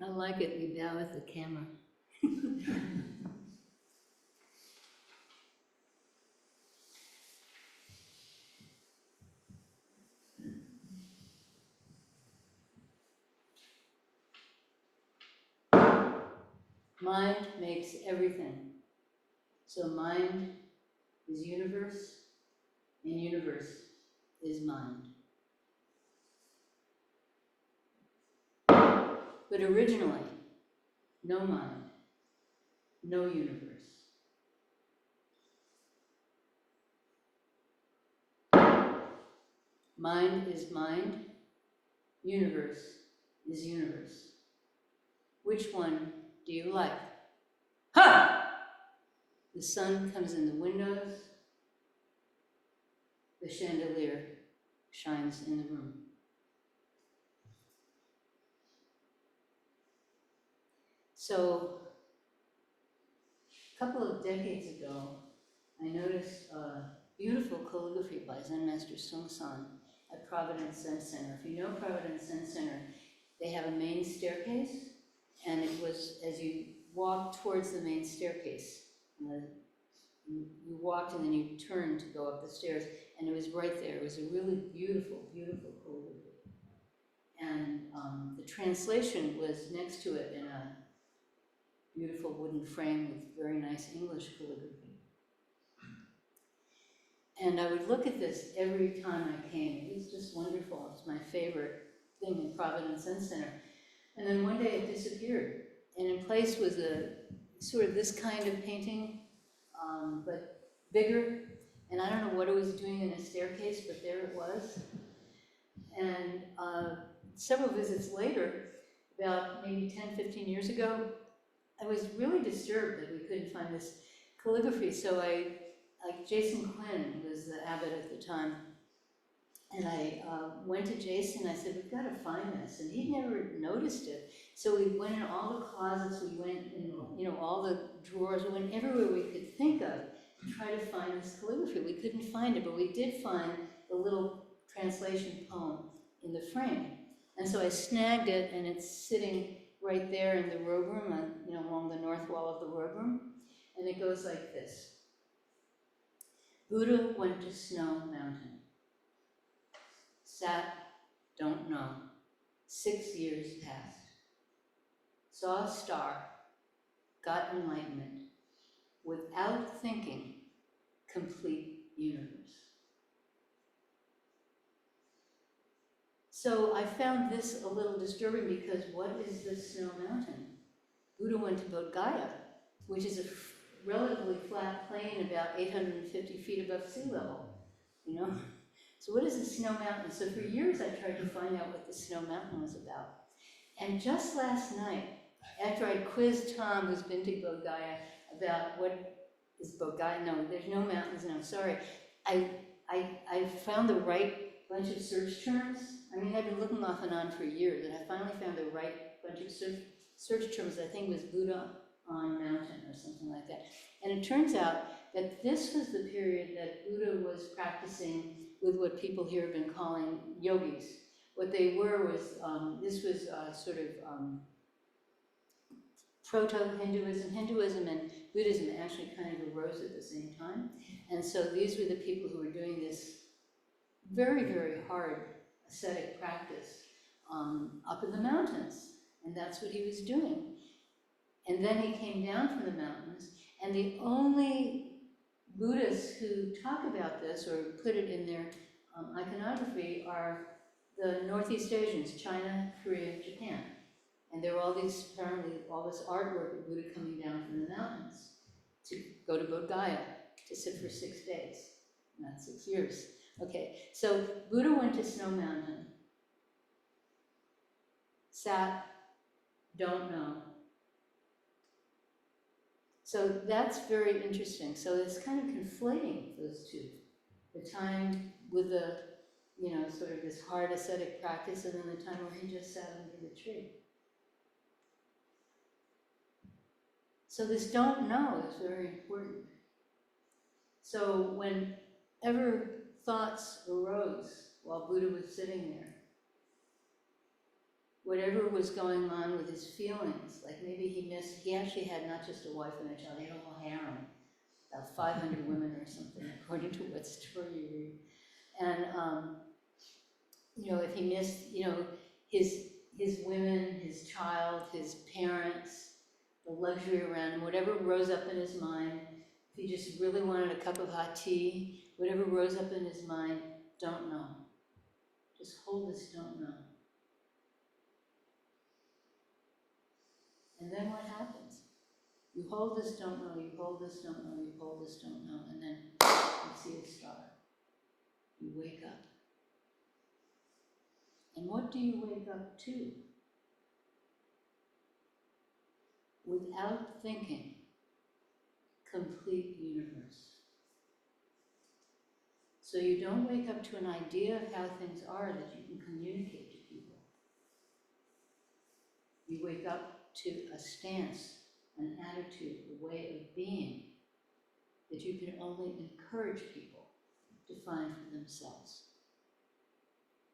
I like it, we bow at the camera. Mind makes everything. So mind is universe, and universe is mind. But originally, no mind, no universe. Mind is mind, universe is universe. Which one do you like? Ha! The sun comes in the windows, the chandelier shines in the room. So, a couple of decades ago, I noticed a beautiful calligraphy by Zen Master Seung Sahn at Providence Zen Center. If you know Providence Zen Center, they have a main staircase, and it was as you walked towards the main staircase, you walked and then you turned to go up the stairs, and it was right there. It was a really beautiful, beautiful calligraphy. And the translation was next to it in a beautiful wooden frame with very nice English calligraphy. And I would look at this every time I came. It was just wonderful. It was my favorite thing in Providence Zen Center. And then one day it disappeared. And in place was a sort of this kind of painting, but bigger. And I don't know what it was doing in a staircase, but there it was. And several visits later, about maybe 10, 15 years ago, I was really disturbed that we couldn't find this calligraphy. So like Jason Quinn was the abbot at the time, and I went to Jason, I said, we've got to find this, and he'd never noticed it. So we went in all the closets, we went in all the drawers, we went everywhere we could think of to try to find this calligraphy. We couldn't find it, but we did find the little translation poem in the frame. And so I snagged it, and it's sitting right there in the robe room, along the north wall of the robe room, and it goes like this. Buddha went to Snow Mountain. Sat, don't know. 6 years passed. Saw a star, got enlightenment. Without thinking, complete universe. So I found this a little disturbing because what is this Snow Mountain? Buddha went to Bodh Gaya, which is a relatively flat plain about 850 feet above sea level, So what is the Snow Mountain? So for years I tried to find out what the Snow Mountain was about. And just last night, after I quizzed Tom, who's been to Bodh Gaya, about what is Bodh Gaya, no, there's no mountains, no, sorry. I found the right bunch of search terms. I mean, I've been looking off and on for years, and I finally found the right bunch of search terms. I think it was Buddha on mountain or something like that. And it turns out that this was the period that Buddha was practicing with what people here have been calling yogis. What they were was, this was sort of proto-Hinduism. Hinduism and Buddhism actually kind of arose at the same time. And so these were the people who were doing this very, very hard ascetic practice up in the mountains. And that's what he was doing. And then he came down from the mountains, and the only Buddhists who talk about this or put it in their iconography are the Northeast Asians, China, Korea, Japan. And there were all these, apparently, all this artwork of Buddha coming down from the mountains to go to Bodh Gaya to sit for 6 days, not 6 years. Okay, so Buddha went to Snow Mountain, sat, don't know. So that's very interesting. So it's kind of conflating those two. The time with the, sort of this hard ascetic practice, and then the time where he just sat under the tree. So this don't know is very important. So whenever thoughts arose while Buddha was sitting there, whatever was going on with his feelings, like maybe he actually had not just a wife and a child, he had a whole harem, about 500 women or something, according to what story you read. And, you know, if he missed, you know, his women, his child, his parents, the luxury around him, whatever rose up in his mind, if he just really wanted a cup of hot tea, whatever rose up in his mind, don't know. Just hold this don't know. And then what happens? You hold this don't know, you hold this don't know, you hold this don't know, and then you see a star. You wake up. And what do you wake up to? Without thinking, complete universe. So you don't wake up to an idea of how things are that you can communicate to people. You wake up to a stance, an attitude, a way of being that you can only encourage people to find for themselves.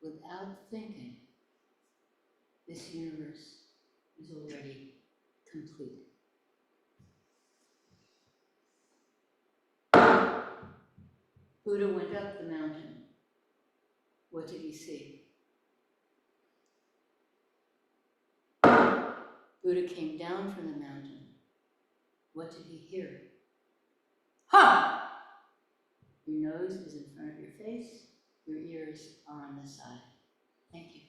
Without thinking, this universe is already complete. Buddha went up the mountain. What did he see? Buddha came down from the mountain. What did he hear? Ha! Your nose is in front of your face. Your ears are on the side. Thank you.